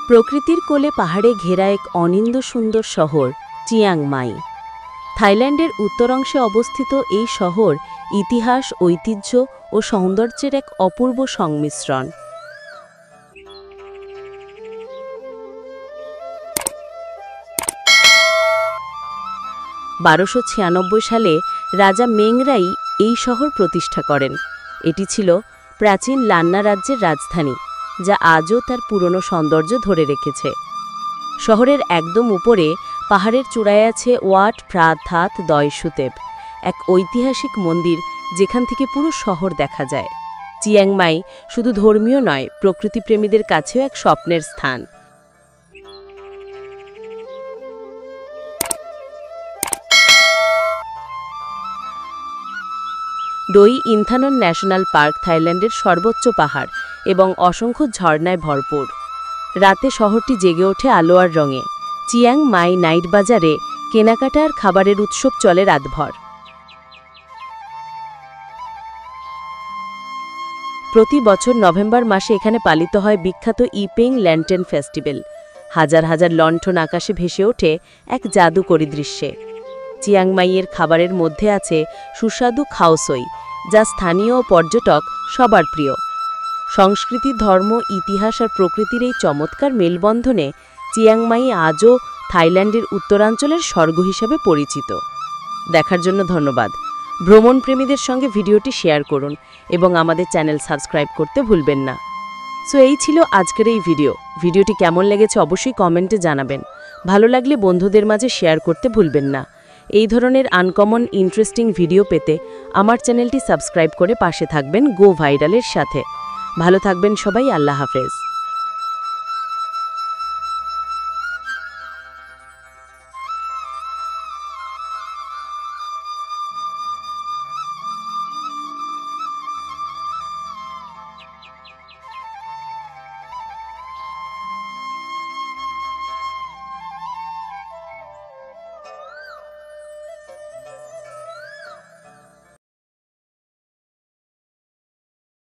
প্রকৃতির কোলে পাহাড়ে ঘেরা এক অনিন্দ সুন্দর শহর চিয়াং মাই। থাইল্যান্ডের উত্তরাংশে অবস্থিত এই শহর ইতিহাস, ঐতিহ্য ও সৌন্দর্যের এক অপূর্ব সংমিশ্রণ। সালে রাজা মেংরাই এই শহর প্রতিষ্ঠা করেন। এটি ছিল প্রাচীন লান্না রাজ্যের রাজধানী, যা আজও তার পুরনো সৌন্দর্য ধরে রেখেছে। শহরের একদম উপরে পাহাড়ের চূড়ায় আছে ওয়াট ফ্রা থাত দয় সুতেব, এক ঐতিহাসিক মন্দির যেখান থেকে পুরো শহর দেখা যায়। চিয়াং মাই শুধু ধর্মীয় নয়, প্রকৃতিপ্রেমীদের কাছেও এক স্বপ্নের স্থান। ডোই ইনথানন ন্যাশনাল পার্ক থাইল্যান্ডের সর্বোচ্চ পাহাড় এবং অসংখ্য ঝর্ণায় ভরপুর। রাতে শহরটি জেগে ওঠে আলো আর রঙে। চিয়াং মাই নাইট বাজারে কেনাকাটা আর খাবারের উৎসব চলে রাতভর। প্রতি বছর নভেম্বর মাসে এখানে পালিত হয় বিখ্যাত ইপেং ল্যান্টেন ফেস্টিভ্যাল। হাজার হাজার লণ্ঠন আকাশে ভেসে ওঠে এক জাদুকরী দৃশ্যে। চিয়াং মাইয়ের খাবারের মধ্যে আছে সুস্বাদু খাওসই, যা স্থানীয় পর্যটক সবার প্রিয়। সংস্কৃতি, ধর্ম, ইতিহাস আর প্রকৃতির এই চমৎকার মেলবন্ধনে চিয়াং মাই আজও থাইল্যান্ডের উত্তরাঞ্চলের স্বর্গ হিসাবে পরিচিত। দেখার জন্য ধন্যবাদ। ভ্রমণপ্রেমীদের সঙ্গে ভিডিওটি শেয়ার করুন এবং আমাদের চ্যানেল সাবস্ক্রাইব করতে ভুলবেন না। সো এই ছিল আজকের এই ভিডিওটি কেমন লেগেছে অবশ্যই কমেন্টে জানাবেন। ভালো লাগলে বন্ধুদের মাঝে শেয়ার করতে ভুলবেন না। এই ধরনের আনকমন ইন্টারেস্টিং ভিডিও পেতে আমার চ্যানেলটি সাবস্ক্রাইব করে পাশে থাকবেন গো ভাইরালের সাথে। ভালো থাকবেন সবাই। আল্লাহ হাফেজ।